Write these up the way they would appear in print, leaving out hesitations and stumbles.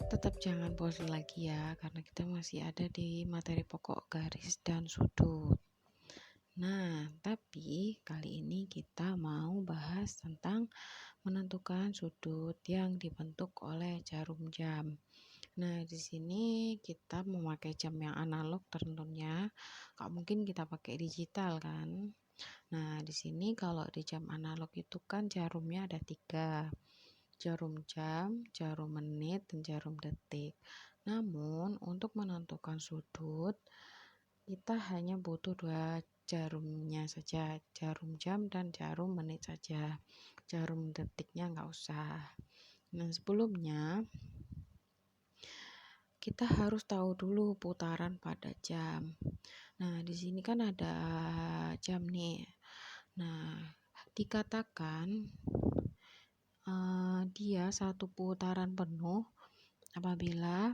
Tetap jangan bosan lagi ya, karena kita masih ada di materi pokok garis dan sudut. Nah, tapi kali ini kita mau bahas tentang menentukan sudut yang dibentuk oleh jarum jam. Nah, di sini kita memakai jam yang analog tentunya, nggak mungkin kita pakai digital kan. Nah, di sini kalau di jam analog itu kan jarumnya ada 3. Jarum jam, jarum menit, dan jarum detik. Namun, untuk menentukan sudut, kita hanya butuh 2 jarumnya saja, jarum jam dan jarum menit saja. Jarum detiknya nggak usah. Nah, sebelumnya kita harus tahu dulu putaran pada jam. Nah, di sini kan ada jam nih. Nah, dikatakan dia satu putaran penuh apabila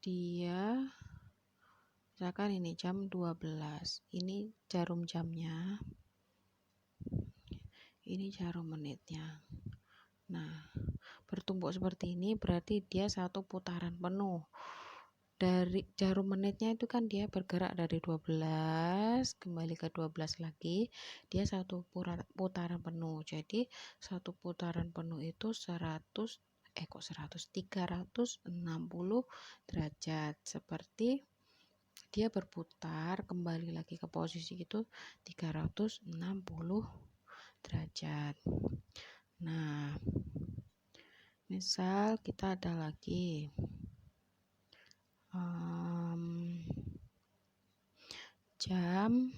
dia misalkan ini jam 12, ini jarum jamnya, ini jarum menitnya. Nah, bertumpuk seperti ini berarti dia satu putaran penuh. Dari jarum menitnya itu kan dia bergerak dari 12 kembali ke 12 lagi, dia satu putaran penuh. Jadi satu putaran penuh itu 360 derajat. Seperti dia berputar kembali lagi ke posisi itu 360 derajat. Nah, misal kita ada lagi jam,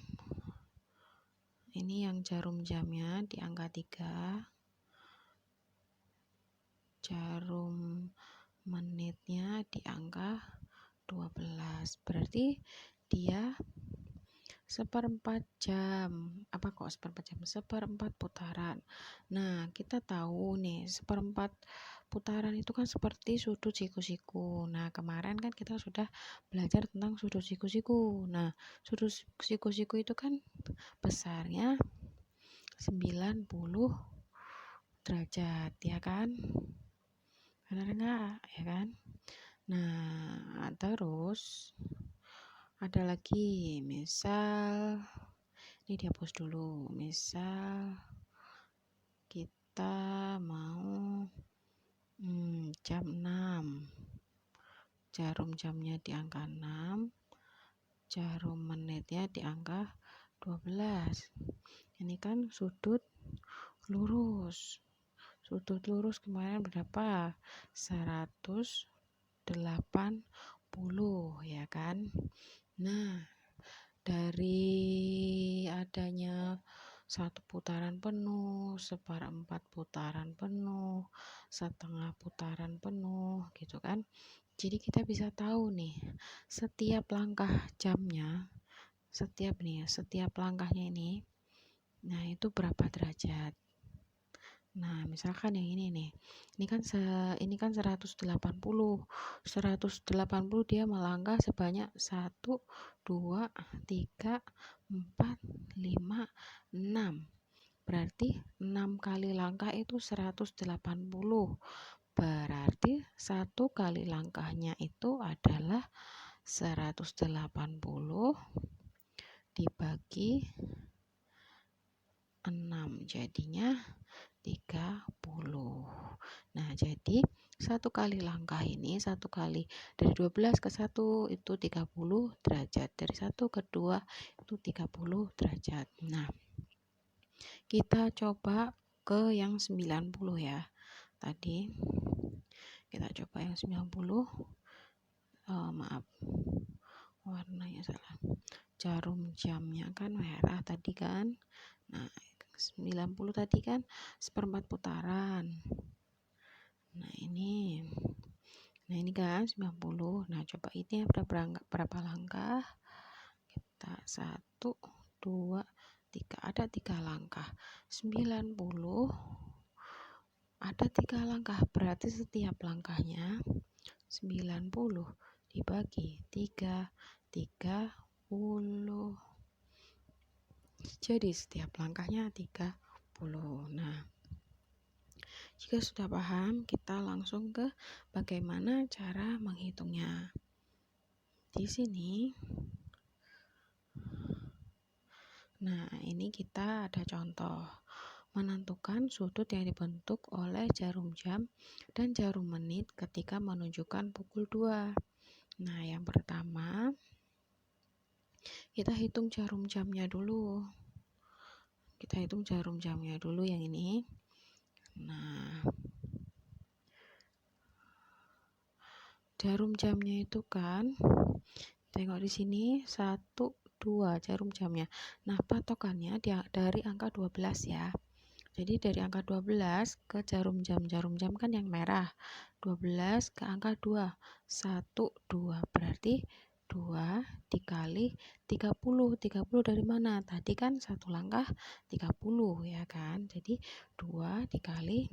ini yang jarum jamnya di angka 3, jarum menitnya di angka 12, berarti dia seperempat jam. Apa kok seperempat jam? Seperempat putaran. Nah, kita tahu nih, seperempat putaran itu kan seperti sudut siku-siku. Nah, kemarin kan kita sudah belajar tentang sudut siku-siku. Nah, sudut siku-siku itu kan besarnya 90 derajat, ya kan? Benar enggak? Ya kan? Nah, terus ada lagi, misal ini dihapus dulu. Misal kita mau jam 6, jarum jamnya di angka 6, jarum menitnya di angka 12. Ini kan sudut lurus. Sudut lurus kemarin berapa? 180, ya kan? Nah, dari adanya satu putaran penuh, seperempat putaran penuh, setengah putaran penuh, gitu kan. Jadi kita bisa tahu nih, setiap langkah jamnya, setiap langkahnya ini, nah itu berapa derajat. Nah, misalkan yang ini nih, ini kan 180 dia melangkah sebanyak 1, 2, 3, 4, 5, 6. Berarti 6 kali langkah itu 180. Berarti 1 kali langkahnya itu adalah 180 dibagi 6, jadinya 30. Nah, jadi 1 kali langkah ini, 1 kali dari 12 ke 1 itu 30 derajat. Dari 1 ke 2 itu 30 derajat. Nah, kita coba ke yang 90 ya. Tadi kita coba yang 90. Maaf, warnanya salah. Jarum jamnya kan merah tadi kan. Nah, 90 tadi kan seperempat putaran. Nah, ini kan 90. Nah, coba ini berapa langkah? Kita 1, 2, 3. Ada 3 langkah. 90 ada 3 langkah. Berarti setiap langkahnya 90 dibagi 3, 30. Jadi setiap langkahnya 30. Nah, Jika sudah paham, kita langsung ke bagaimana cara menghitungnya. Di sini, nah ini kita ada contoh. Menentukan sudut yang dibentuk oleh jarum jam dan jarum menit ketika menunjukkan pukul 2. Nah, yang pertama, kita hitung jarum jamnya dulu. Kita hitung jarum jamnya dulu yang ini. Nah, jarum jamnya itu kan, tengok di sini 1, 2 jarum jamnya. Nah, patokannya dari angka 12 ya. Jadi dari angka 12 ke jarum jam kan yang merah. 12 ke angka 2. 1, 2. Berarti 2 dikali 30. 30 dari mana? Tadi kan satu langkah 30 ya kan. Jadi 2 dikali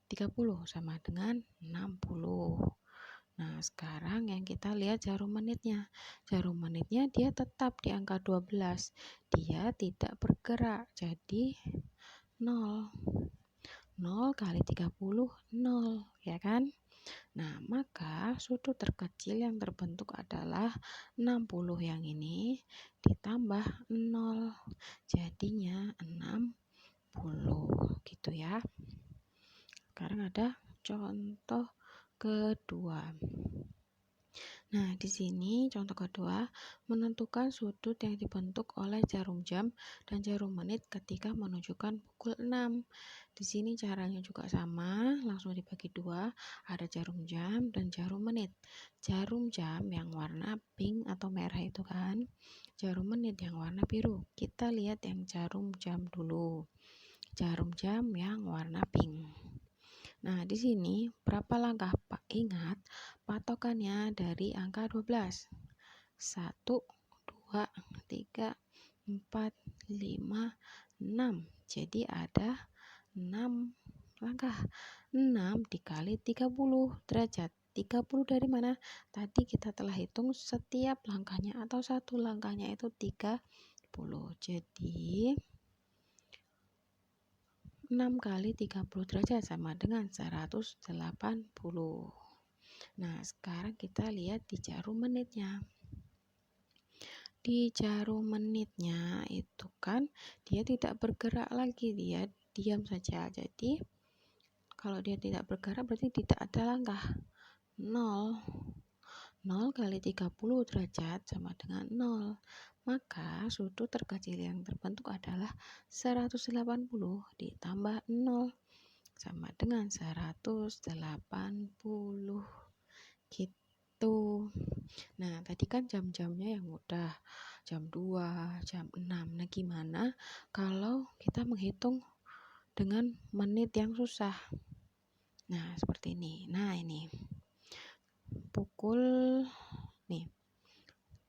30 sama dengan 60. Nah, sekarang yang kita lihat jarum menitnya. Jarum menitnya dia tetap di angka 12. Dia tidak bergerak. Jadi 0. 0 kali 30, 0, ya kan? Nah, maka sudut terkecil yang terbentuk adalah 60 yang ini ditambah 0. Jadinya 60, gitu ya. Sekarang ada contoh kedua. Nah, di sini contoh kedua, menentukan sudut yang dibentuk oleh jarum jam dan jarum menit ketika menunjukkan pukul 6. Di sini caranya juga sama, langsung dibagi dua, ada jarum jam dan jarum menit. Jarum jam yang warna pink atau merah itu kan, jarum menit yang warna biru. Kita lihat yang jarum jam dulu. Jarum jam yang warna pink. Nah, di sini berapa langkah, Pak? Ingat, patokannya dari angka 12. 1, 2, 3, 4, 5, 6. Jadi ada 6 langkah. 6 dikali 30 derajat. 30 dari mana? Tadi kita telah hitung setiap langkahnya atau satu langkahnya itu 30. Jadi 6 kali 30 derajat sama dengan 180. Nah, sekarang kita lihat di jarum menitnya. Di jarum menitnya itu kan dia tidak bergerak lagi, dia diam saja. Jadi, kalau dia tidak bergerak berarti tidak ada langkah. 0. 0 kali 30 derajat sama dengan 0. Maka sudut terkecil yang terbentuk adalah 180 ditambah 0 sama dengan 180 gitu. Nah, tadi kan jam-jamnya yang mudah, jam 2, jam 6. Nah, gimana kalau kita menghitung dengan menit yang susah? Nah, seperti ini. Nah, ini pukul nih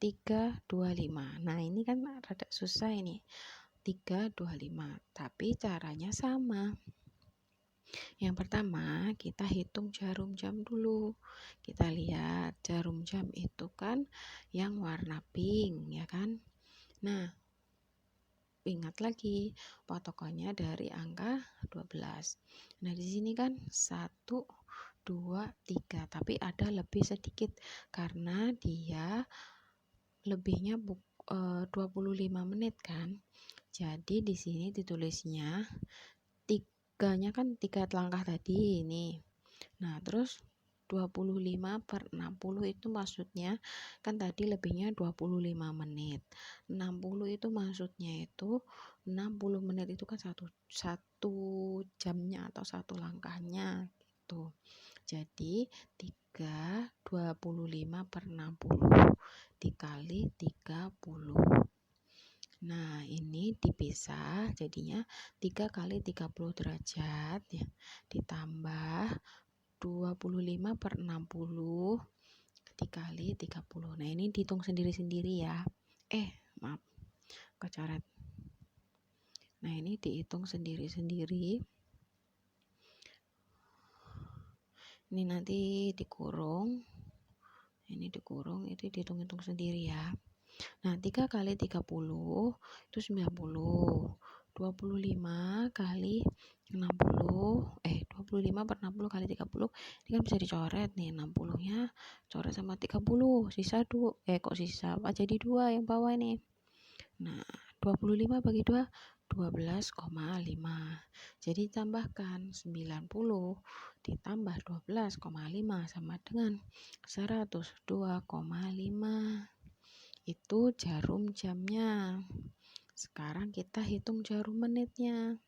3.25. Nah, ini kan rada susah ini. 3.25. Tapi caranya sama. Yang pertama, kita hitung jarum jam dulu. Kita lihat jarum jam itu kan yang warna pink, ya kan? Nah, ingat lagi patokannya dari angka 12. Nah, di sini kan 1, 2, 3, tapi ada lebih sedikit karena dia lebihnya 25 menit kan. Jadi di sini ditulisnya 3-nya kan 3 langkah tadi ini. Nah, terus 25/60 itu maksudnya kan tadi lebihnya 25 menit. 60 itu maksudnya itu 60 menit itu kan satu jamnya atau satu langkahnya gitu. Jadi 25/60 dikali 30. Nah, ini dipisah jadinya 3 kali 30 derajat ya, ditambah 25/60 dikali 30. Nah, ini dihitung sendiri-sendiri ya. Maaf, kecoret. Nah, ini dihitung sendiri-sendiri. Ini nanti dikurung. Ini dikurung, itu dihitung-hitung sendiri ya. Nah, 3 kali 30 itu 90. 25 kali 60, 25/60 kali 30. Ini kan bisa dicoret nih, 60-nya coret sama 30, sisa kok sisa, jadi 2 yang bawah ini. Nah, 25 bagi 2, 12,5. Jadi tambahkan 90 ditambah 12,5 sama dengan 102,5. Itu jarum jamnya. Sekarang kita hitung jarum menitnya.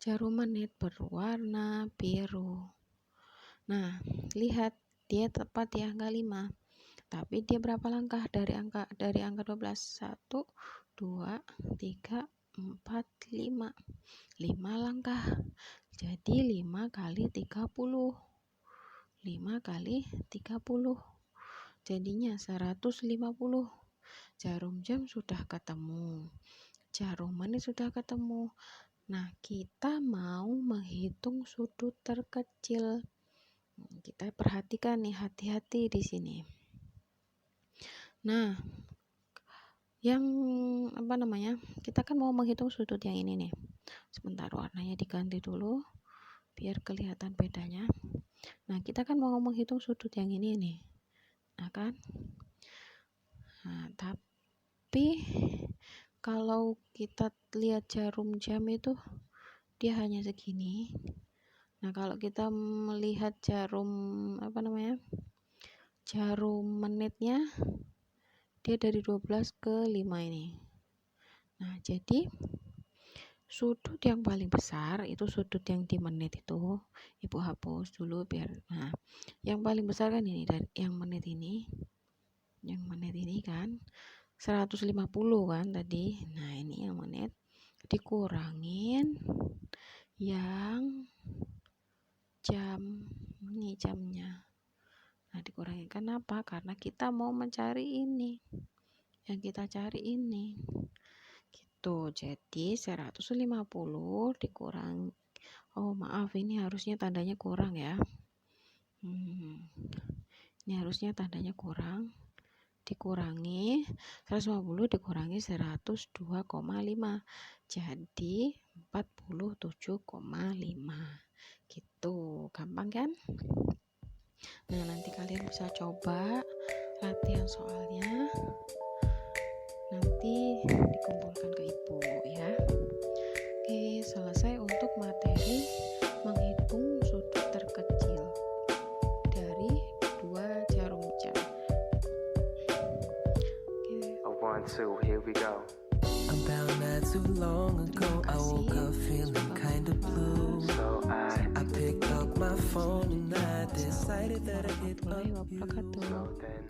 Jarum menit berwarna biru. Nah, lihat dia tepat di angka 5. Tapi dia berapa langkah dari angka 12? 1, 2, 3, 4, 5. 5 langkah. Jadi 5 kali 30. 5 kali 30. Jadinya 150. Jarum jam sudah ketemu. Jarum menit sudah ketemu. Nah, kita mau menghitung sudut terkecil. Kita perhatikan nih, hati-hati di sini. Nah, yang kita kan mau menghitung sudut yang ini nih. Sebentar, warnanya diganti dulu biar kelihatan bedanya. Nah, kita kan mau menghitung sudut yang ini nih. Nah kan, tapi kalau kita lihat jarum jam itu dia hanya segini. Nah, kalau kita melihat jarum jarum menitnya dia dari 12 ke 5 ini. Nah, jadi sudut yang paling besar itu sudut yang di menit itu. Ibu hapus dulu biar. Nah, yang paling besar kan ini, dari yang menit ini. Yang menit ini kan 150 kan tadi. Nah, ini yang menit dikurangin yang jam. Ini jamnya. Nah, dikurangi kenapa? Karena kita mau mencari ini. Yang kita cari ini. Gitu. Jadi 150 dikurang. Oh, maaf, ini harusnya tandanya kurang ya. Ini harusnya tandanya kurang. Dikurangi 150 dikurangi 102,5. Jadi 47,5. Gitu. Gampang kan? Nah, nanti kalian bisa coba latihan soalnya. Nanti dikumpulkan ke ibu ya. Oke, selesai untuk materi menghitung sudut terkecil dari 2 jarum jam. So here we go. About not too long ago, I woke up feeling kind of blue. So I picked up my phone and I decided that I'd hit up you. So then